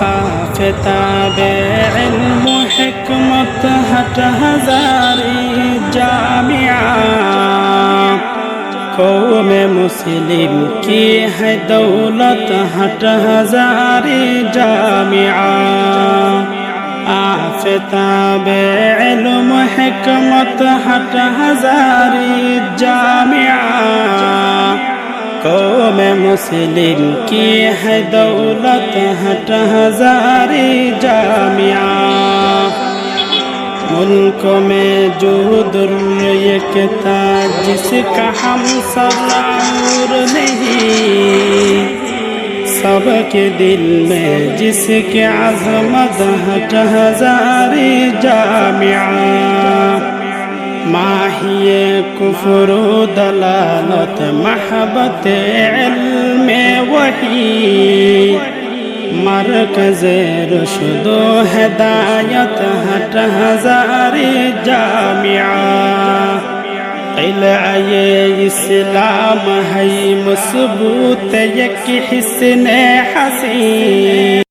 आफताब इल्म हिकमत हट हजारी जामिया कौम मुस्लिम की है दौलत हट हजारी जामिया आफताब इल्म हिकमत हट हजारी जामिया कौम मुस्लिम की है दौलत हट हजारी जामिया मुल्क में जो दुर्यकता जिसका हम सलाउर नहीं सबके दिल में जिसके अज़मत हट हजारी जामिया माहिए कुफ्र दलालत महबत इल्म वही मरकज़ रुश्द हिदायत हट हजारी जामिया क़िलअए इस्लाम है मज़बूत एक हिस्न हसीन